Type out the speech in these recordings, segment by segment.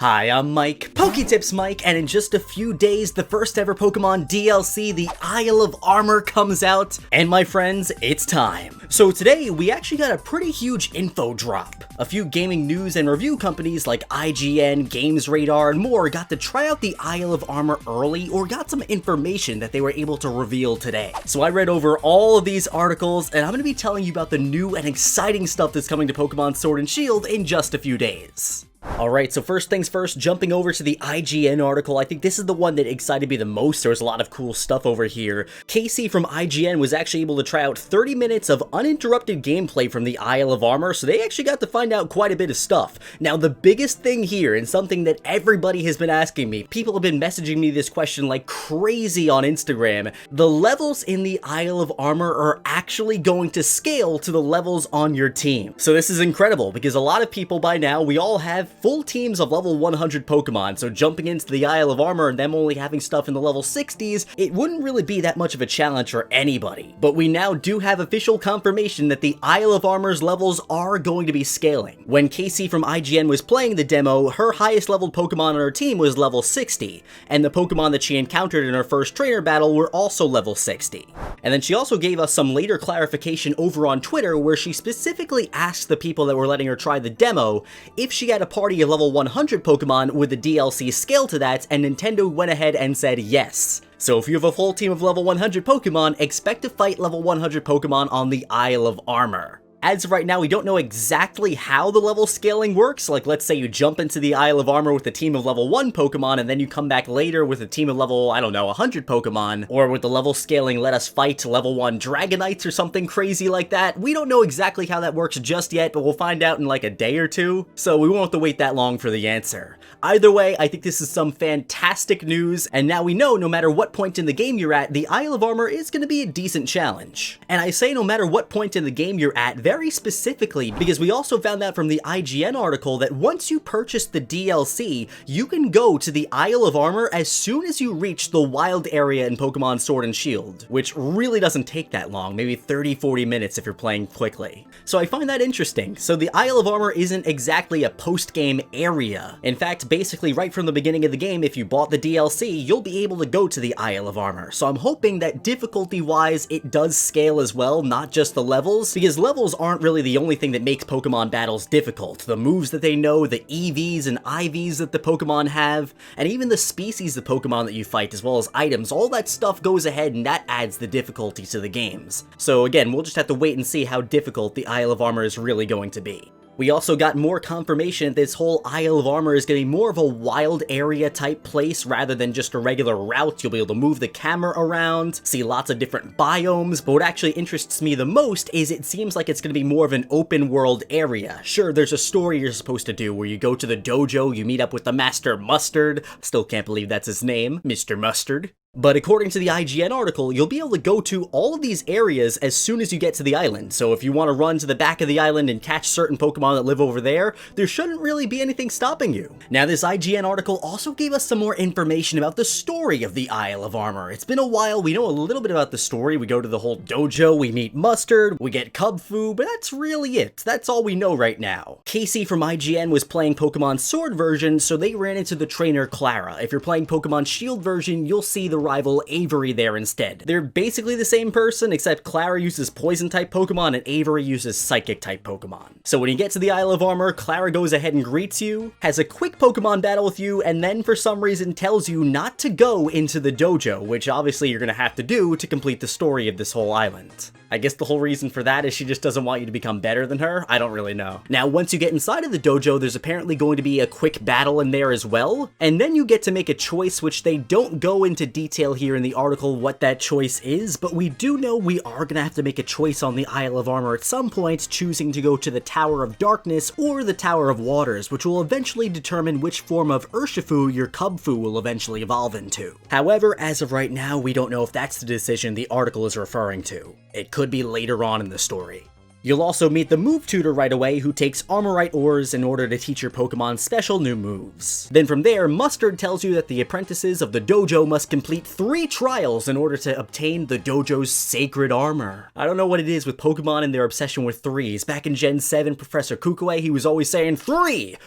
Hi, I'm Mike, PokeTips Mike, and in just a few days, the first ever Pokemon DLC, the Isle of Armor, comes out, and my friends, it's time. So today, we actually got a pretty huge info drop. A few gaming news and review companies like IGN, GamesRadar, and more got to try out the Isle of Armor early or got some information that they were able to reveal today. So I read over all of these articles, and I'm going to be telling you about the new and exciting stuff that's coming to Pokemon Sword and Shield in just a few days. Alright, so first things first, jumping over to the IGN article, I think this is the one that excited me the most. There was a lot of cool stuff over here. Casey from IGN was actually able to try out 30 minutes of uninterrupted gameplay from the Isle of Armor, so they actually got to find out quite a bit of stuff. Now, the biggest thing here, and something that everybody has been asking me, people have been messaging me this question like crazy on Instagram, the levels in the Isle of Armor are actually going to scale to the levels on your team. So this is incredible, because a lot of people by now, we all have full teams of level 100 Pokemon, so jumping into the Isle of Armor and them only having stuff in the level 60s, it wouldn't really be that much of a challenge for anybody. But we now do have official confirmation that the Isle of Armor's levels are going to be scaling. When Casey from IGN was playing the demo, her highest leveled Pokemon on her team was level 60, and the Pokemon that she encountered in her first trainer battle were also level 60. And then she also gave us some later clarification over on Twitter where she specifically asked the people that were letting her try the demo if she had a party of level 100 Pokemon, would the DLC scale to that, and Nintendo went ahead and said yes. So if you have a full team of level 100 Pokemon, expect to fight level 100 Pokemon on the Isle of Armor. As of right now, we don't know exactly how the level scaling works. Like, let's say you jump into the Isle of Armor with a team of level 1 Pokemon, and then you come back later with a team of level, I don't know, 100 Pokemon, or with the level scaling, let us fight level 1 Dragonites or something crazy like that. We don't know exactly how that works just yet, but we'll find out in like a day or two, so we won't have to wait that long for the answer. Either way, I think this is some fantastic news, and now we know no matter what point in the game you're at, the Isle of Armor is going to be a decent challenge. And I say no matter what point in the game you're at very specifically because we also found out from the IGN article that once you purchase the DLC, you can go to the Isle of Armor as soon as you reach the wild area in Pokemon Sword and Shield, which really doesn't take that long, maybe 30-40 minutes if you're playing quickly. So I find that interesting. So the Isle of Armor isn't exactly a post-game area. In fact, basically right from the beginning of the game, if you bought the DLC, you'll be able to go to the Isle of Armor. So I'm hoping that difficulty-wise, it does scale as well, not just the levels, because levels aren't really the only thing that makes Pokemon battles difficult. The moves that they know, the Eevees and Ivies that the Pokemon have, and even the species of Pokemon that you fight, as well as items, all that stuff goes ahead and that adds the difficulty to the games. So again, we'll just have to wait and see how difficult the Isle of Armor is really going to be. We also got more confirmation that this whole Isle of Armor is going to be more of a wild area type place rather than just a regular route. You'll be able to move the camera around, see lots of different biomes, but what actually interests me the most is it seems like it's going to be more of an open world area. Sure, there's a story you're supposed to do where you go to the dojo, you meet up with the Master Mustard, still can't believe that's his name, Mr. Mustard. But according to the IGN article, you'll be able to go to all of these areas as soon as you get to the island. So if you want to run to the back of the island and catch certain Pokemon that live over there, there shouldn't really be anything stopping you. Now, this IGN article also gave us some more information about the story of the Isle of Armor. It's been a while, we know a little bit about the story. We go to the whole dojo, we meet Mustard, we get Cubfu, but that's really it. That's all we know right now. Casey from IGN was playing Pokemon Sword version, so they ran into the trainer Clara. If you're playing Pokemon Shield version, you'll see the rival Avery there instead. They're basically the same person, except Clara uses poison-type Pokemon and Avery uses psychic-type Pokemon. So when you get to the Isle of Armor, Clara goes ahead and greets you, has a quick Pokemon battle with you, and then for some reason tells you not to go into the dojo, which obviously you're gonna have to do to complete the story of this whole island. I guess the whole reason for that is she just doesn't want you to become better than her? I don't really know. Now, once you get inside of the dojo, there's apparently going to be a quick battle in there as well, and then you get to make a choice, which they don't go into detail here in the article what that choice is, but we do know we are gonna have to make a choice on the Isle of Armor at some point, choosing to go to the Tower of Darkness or the Tower of Waters, which will eventually determine which form of Urshifu your Cubfu will eventually evolve into. However, as of right now, we don't know if that's the decision the article is referring to. It could be later on in the story. You'll also meet the move tutor right away, who takes Armorite ores in order to teach your Pokemon special new moves. Then from there, Mustard tells you that the apprentices of the dojo must complete 3 trials in order to obtain the dojo's sacred armor. I don't know what it is with Pokemon and their obsession with 3s. Back in Gen 7, Professor Kukue, he was always saying 3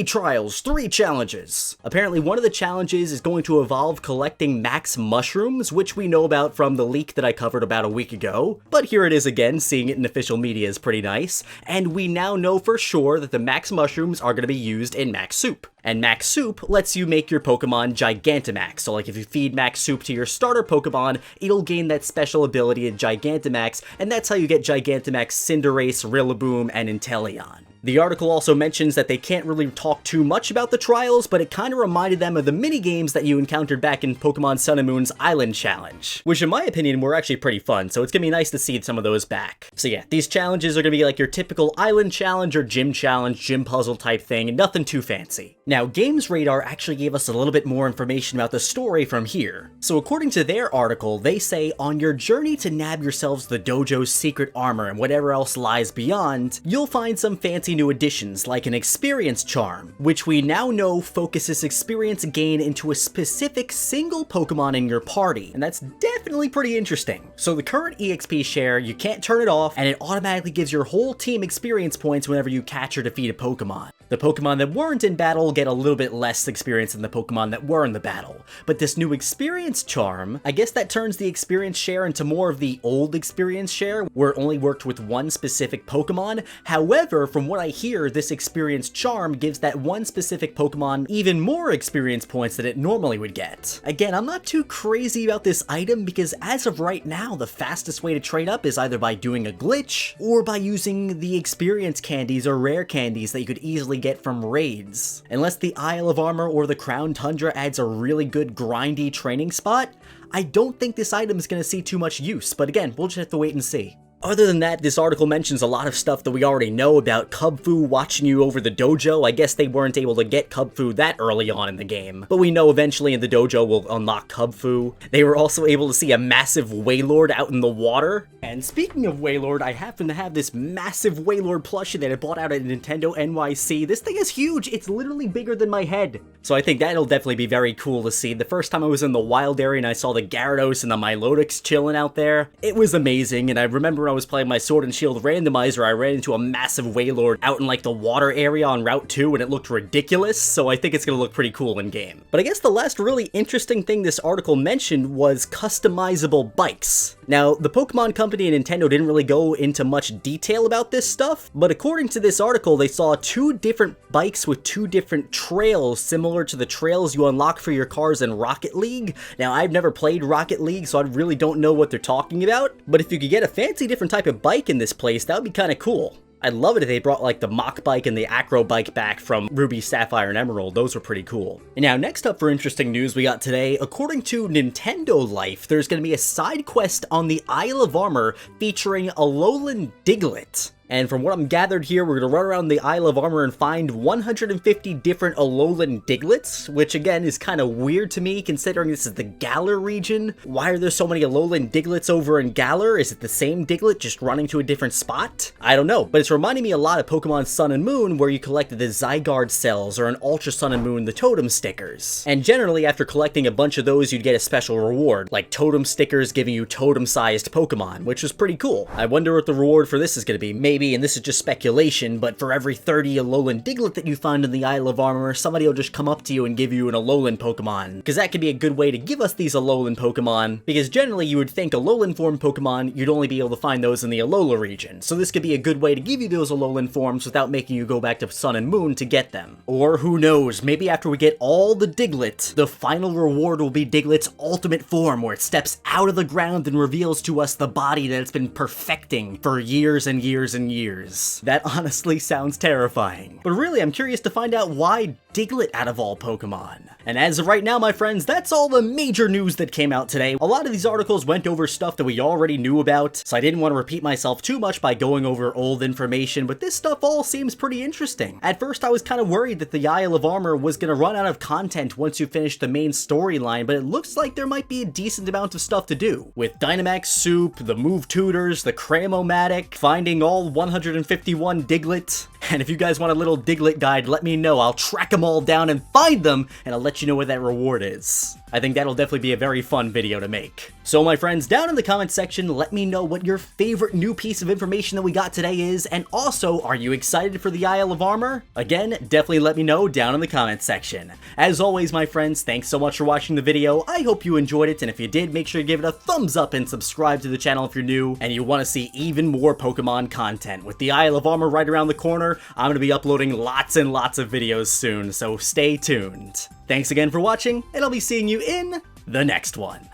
trials, 3 challenges. Apparently one of the challenges is going to involve collecting max mushrooms, which we know about from the leak that I covered about a week ago. But here it is again, seeing it in official media is pretty nice. And we now know for sure that the max mushrooms are going to be used in Max Soup. And Max Soup lets you make your Pokemon Gigantamax. So like if you feed Max Soup to your starter Pokemon, it'll gain that special ability of Gigantamax, and that's how you get Gigantamax, Cinderace, Rillaboom, and Inteleon. The article also mentions that they can't really talk too much about the trials, but it kind of reminded them of the mini-games that you encountered back in Pokemon Sun and Moon's Island Challenge, which in my opinion were actually pretty fun, so it's gonna be nice to see some of those back. So yeah, these challenges are gonna be like your typical Island Challenge or Gym Challenge, Gym Puzzle type thing, nothing too fancy. Now, GamesRadar actually gave us a little bit more information about the story from here. So according to their article, they say, on your journey to nab yourselves the dojo's secret armor and whatever else lies beyond, you'll find some fancy new additions like an experience charm, which we now know focuses experience gain into a specific single Pokemon in your party, and that's definitely pretty interesting. So the current EXP share, you can't turn it off, and it automatically gives your whole team experience points whenever you catch or defeat a Pokemon. The Pokemon that weren't in battle get a little bit less experience than the Pokemon that were in the battle, but this new experience charm, I guess that turns the experience share into more of the old experience share, where it only worked with one specific Pokemon. However, from what I hear, this experience charm gives that one specific Pokemon even more experience points than it normally would get. Again, I'm not too crazy about this item because as of right now, the fastest way to trade up is either by doing a glitch or by using the experience candies or rare candies that you could easily get from raids. Unless the Isle of Armor or the Crown Tundra adds a really good grindy training spot, I don't think this item is going to see too much use, but again, we'll just have to wait and see. Other than that, this article mentions a lot of stuff that we already know about Kubfu watching you over the dojo. I guess they weren't able to get Kubfu that early on in the game, but we know eventually in the dojo we'll unlock Kubfu. They were also able to see a massive Wailord out in the water. And speaking of Wailord, I happen to have this massive Wailord plushie that I bought out at Nintendo NYC. This thing is huge. It's literally bigger than my head. So I think that'll definitely be very cool to see. The first time I was in the wild area and I saw the Gyarados and the Milotics chilling out there, it was amazing. And I remember when I was playing my Sword and Shield randomizer, I ran into a massive Wailord out in like the water area on Route 2 and it looked ridiculous, so I think it's gonna look pretty cool in game. But I guess the last really interesting thing this article mentioned was customizable bikes. Now, the Pokemon Company and Nintendo didn't really go into much detail about this stuff, but according to this article, they saw 2 different bikes with 2 different trails similar to the trails you unlock for your cars in Rocket League. Now, I've never played Rocket League, so I really don't know what they're talking about, but if you could get a fancy different type of bike in this place, that would be kind of cool. I'd love it if they brought like the Mach bike and the Acro bike back from Ruby, Sapphire, and Emerald. Those were pretty cool. And now next up for interesting news we got today, according to Nintendo Life, there's going to be a side quest on the Isle of Armor featuring Alolan Diglett. And from what I'm gathered here, we're going to run around the Isle of Armor and find 150 different Alolan Diglets, which again is kind of weird to me considering this is the Galar region. Why are there so many Alolan Diglets over in Galar? Is it the same Diglett just running to a different spot? I don't know, but it's reminding me a lot of Pokemon Sun and Moon where you collected the Zygarde cells or in Ultra Sun and Moon the totem stickers. And generally after collecting a bunch of those you'd get a special reward, like totem stickers giving you totem-sized Pokemon, which was pretty cool. I wonder what the reward for this is going to be. Maybe, and this is just speculation, but for every 30 Alolan Diglett that you find in the Isle of Armor, somebody will just come up to you and give you an Alolan Pokemon. Because that could be a good way to give us these Alolan Pokemon, because generally you would think Alolan form Pokemon, you'd only be able to find those in the Alola region. So this could be a good way to give you those Alolan forms without making you go back to Sun and Moon to get them. Or who knows, maybe after we get all the Diglett, the final reward will be Diglett's ultimate form, where it steps out of the ground and reveals to us the body that it's been perfecting for years and years and years. That honestly sounds terrifying. But really, I'm curious to find out why Diglett out of all Pokemon. And as of right now, my friends, that's all the major news that came out today. A lot of these articles went over stuff that we already knew about, so I didn't want to repeat myself too much by going over old information, but this stuff all seems pretty interesting. At first, I was kind of worried that the Isle of Armor was going to run out of content once you finish the main storyline, but it looks like there might be a decent amount of stuff to do. With Dynamax Soup, the Move Tutors, the Cramomatic, finding all 151 Diglett. And if you guys want a little Diglett guide, let me know. I'll track them all down and find them, and I'll let you know what that reward is. I think that'll definitely be a very fun video to make. So my friends, down in the comments section, let me know what your favorite new piece of information that we got today is, and also, are you excited for the Isle of Armor? Again, definitely let me know down in the comments section. As always, my friends, thanks so much for watching the video. I hope you enjoyed it, and if you did, make sure to give it a thumbs up and subscribe to the channel if you're new, and you want to see even more Pokemon content. With the Isle of Armor right around the corner, I'm going to be uploading lots and lots of videos soon, so stay tuned. Thanks again for watching, and I'll be seeing you in the next one.